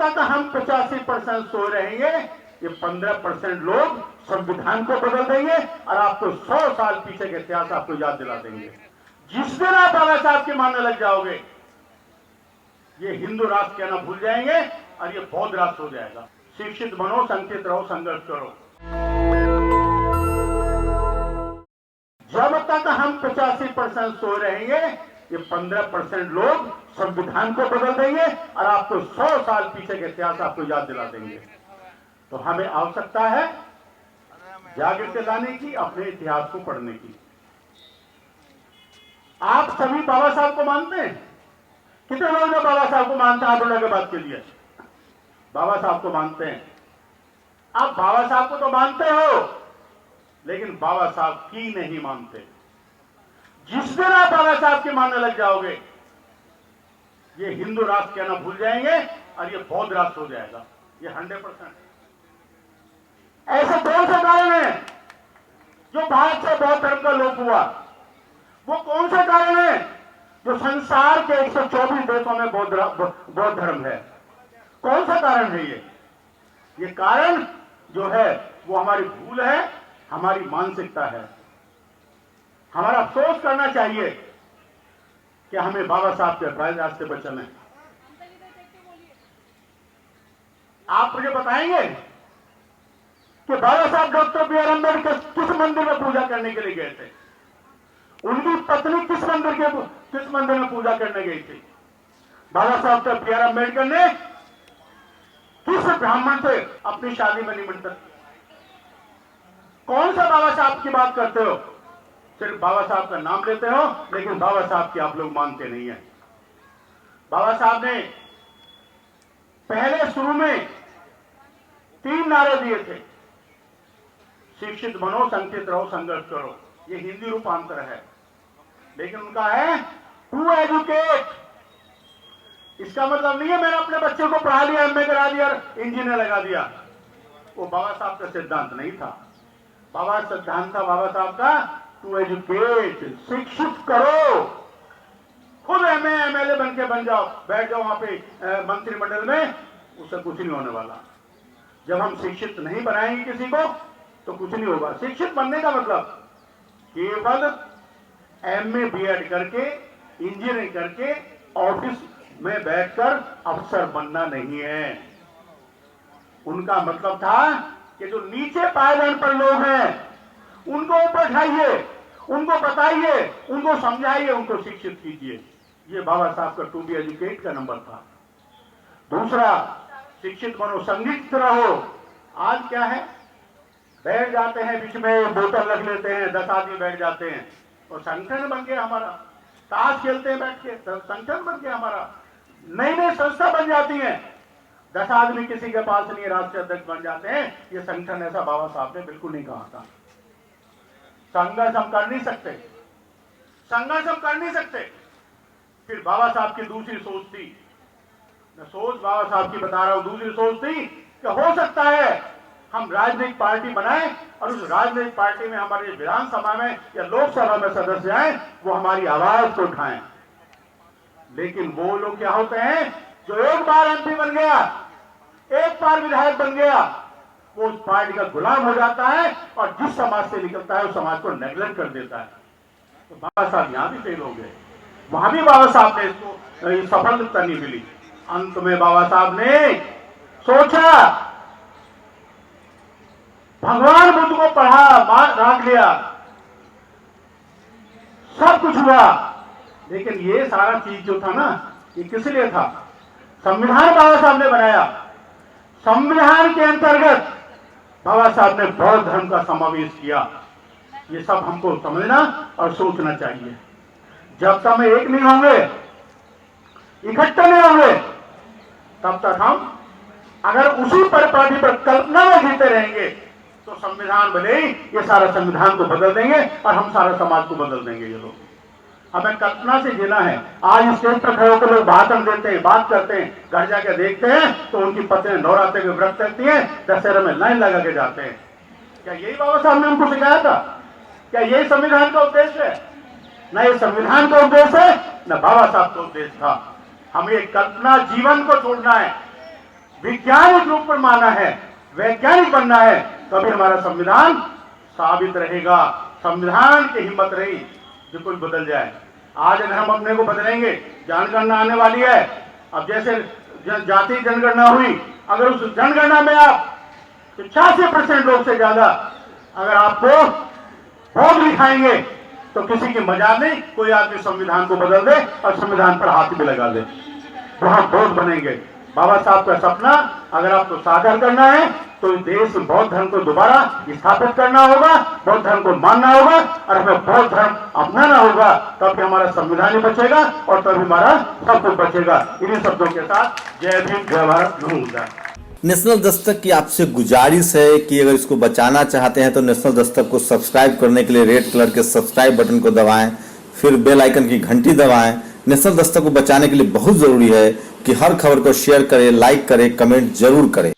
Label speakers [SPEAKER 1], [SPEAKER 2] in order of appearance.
[SPEAKER 1] तक हम 85% सोए रहेंगे, ये 15% लोग संविधान को बदल देंगे और आपको 100 साल पीछे का इतिहास आपको याद दिला देंगे। जिस दिन आप बाबा साहब के मानने लग जाओगे, ये हिंदू राष्ट्र कहना भूल जाएंगे और ये बौद्ध राष्ट्र हो जाएगा। शिक्षित बनो, संचित रहो, संघर्ष करो। जब तक हम 85% सोए रहेंगे, ये 15% लोग संविधान को बदल देंगे और आपको 100 साल पीछे का इतिहास आपको याद दिला देंगे। तो हमें आवश्यकता है जागृति लाने की, अपने इतिहास को पढ़ने की। आप सभी बाबा साहब को मानते हैं? कितने लोग जो बाबा साहब को मानते हैं आंदोलन के बाद के लिए? बाबा साहब को मानते हैं। आप बाबा साहब को तो मानते हो, लेकिन बाबा साहब की नहीं मानते। जिस दिन आप बाबा साहब के मानने लग जाओगे, ये हिंदू राष्ट्र कहना भूल जाएंगे और ये बौद्ध राष्ट्र हो जाएगा। ये 100%। ऐसे कौन से कारण हैं जो भारत से बौद्ध धर्म का लोप हुआ? वो कौन से कारण हैं जो संसार के 124 देशों में बौद्ध धर्म है? कौन सा कारण है ये कारण जो है वो हमारी भूल है, हमारी मानसिकता है। हमारा अफसोस करना चाहिए कि हमें बाबा साहब के अपराध रास्ते पर चलें। आप मुझे बताएंगे कि बाबा साहब डॉक्टर बी आर अम्बेडकर किस मंदिर में पूजा करने के लिए गए थे? उनकी पत्नी किस मंदिर में पूजा करने गई थी? बाबा साहब डॉक्टर बी आर अम्बेडकर ने किस ब्राह्मण से अपनी शादी में निमंत्रण? कौन सा बाबा साहब की बात करते हो? सिर्फ बाबा साहब का नाम लेते हो, लेकिन बाबा साहब की आप लोग मानते नहीं है। बाबा साहब ने पहले शुरू में 3 नारे दिए थे। शिक्षित बनो, संचित रहो, संघर्ष करो। ये हिंदी रूपांतर है, लेकिन उनका है टू एजुकेट। इसका मतलब नहीं है मैंने अपने बच्चे को पढ़ा लिया, एमए करा दिया, इंजीनियर लगा दिया। वो बाबा साहब का सिद्धांत नहीं था। सिद्धांत था बाबा साहब का टू एजुकेट, शिक्षित करो। खुद एमएलए बन जाओ, बैठ जाओ वहां पे मंत्रिमंडल में, उससे कुछ नहीं होने वाला। जब हम शिक्षित नहीं बनाएंगे किसी को तो कुछ नहीं होगा। शिक्षित बनने का मतलब केवल एमए बीएड करके, इंजीनियरिंग करके ऑफिस में बैठकर अफसर बनना नहीं है। उनका मतलब था कि जो नीचे पायदान पर लोग हैं उनको ऊपर उठाइए, उनको बताइए, उनको समझाइए, उनको शिक्षित कीजिए। ये बाबा साहब का टू बी एजुकेट का नंबर था। दूसरा, शिक्षित बनो, संगठित रहो। आज क्या है, बैठ जाते हैं बीच में, बोतल रख लेते हैं, 10 आदमी बैठ जाते हैं और संगठन बन गया हमारा। ताश खेलते हैं बैठ के, संगठन बन गया हमारा। नई नई संस्था बन जाती है, 10 आदमी किसी के पास नहीं, राष्ट्रीय अध्यक्ष बन जाते हैं। ये संगठन ऐसा बाबा साहब ने बिल्कुल नहीं कहा था। संघर्ष हम कर नहीं सकते, संघर्ष हम कर नहीं सकते। फिर बाबा साहब की दूसरी सोच थी, मैं सोच बाबा साहब की बता रहा हूं। दूसरी सोच थी कि हो सकता है हम राजनीतिक पार्टी बनाएं और उस राजनीतिक पार्टी में हमारे विधानसभा में या लोकसभा में सदस्य आए, वो हमारी आवाज को उठाएं। लेकिन वो लोग क्या होते हैं जो एक बार एमपी बन गया, एक बार विधायक बन गया, वो उस पार्टी का गुलाम हो जाता है और जिस समाज से निकलता है उस समाज को नेग्लेक्ट कर देता है। तो बाबा साहब यहां भी फेल हो गए, वहां भी बाबा साहब ने इसको सफलता नहीं मिली। अंत में बाबा साहब ने सोचा, भगवान बुद्ध को पढ़ा, राख लिया, सब कुछ हुआ, लेकिन ये सारा चीज जो था ना, ये किस लिए था? संविधान बाबा साहब ने बनाया। संविधान के अंतर्गत बाबा साहब ने बौद्ध धर्म का समावेश किया। ये सब हमको समझना और सोचना चाहिए। जब तक हम एक नहीं होंगे, इकट्ठे नहीं होंगे, तब तक हम अगर उसी परिपाटी पर कल्पना में जीते रहेंगे तो संविधान भले ही ये सारा संविधान को बदल देंगे और हम सारा समाज को बदल देंगे। ये लोग, हमें कल्पना से जीना है। आज स्टेज पर खड़े होकर लोग भाषण देते हैं, बात करते हैं, घर जाकर देखते हैं तो उनकी पत्नी नवरात्रि के व्रत करती है, दशहरा में लाइन लगा के जाते हैं। क्या यही बाबा साहब ने हमको सिखाया था? क्या यही संविधान का उद्देश्य है? न ये संविधान का उद्देश्य है, न बाबा साहब का उद्देश्य था। हमें कल्पना जीवन को छोड़ना है। वैज्ञानिक रूप पर माना है, वैज्ञानिक बनना है, तभी हमारा संविधान साबित रहेगा। संविधान की हिम्मत रही जो कोई बदल जाए। आज अगर हम अपने को बदलेंगे, जनगणना आने वाली है, अब जैसे जाति जनगणना हुई, अगर उस जनगणना में आप 86% लोग से ज्यादा अगर आपको वोट दिखाएंगे तो किसी की मजाल नहीं, कोई आदमी संविधान को बदल दे और संविधान पर हाथ भी लगा दे, वहां वोट बनेंगे। बाबा साहब का सपना अगर आपको साकार करना है तो इस देश में बौद्ध धर्म को दोबारा स्थापित करना होगा, बौद्ध धर्म को मानना होगा और हमें बौद्ध धर्म अपनाना होगा, तभी हमारा संविधान ही बचेगा और तभी हमारा सब कुछ बचेगा। इन्हीं शब्दों के साथ जय भीम, जय भारत, नमस्कार।
[SPEAKER 2] नेशनल दस्तक की आपसे गुजारिश है कि अगर इसको बचाना चाहते हैं तो नेशनल दस्तक को सब्सक्राइब करने के लिए रेड कलर के सब्सक्राइब बटन को दबाएं, फिर बेल आइकन की घंटी दबाएं। नेशनल दस्तक को बचाने के लिए बहुत जरूरी है कि हर खबर को शेयर करें, लाइक करें, कमेंट जरूर करें।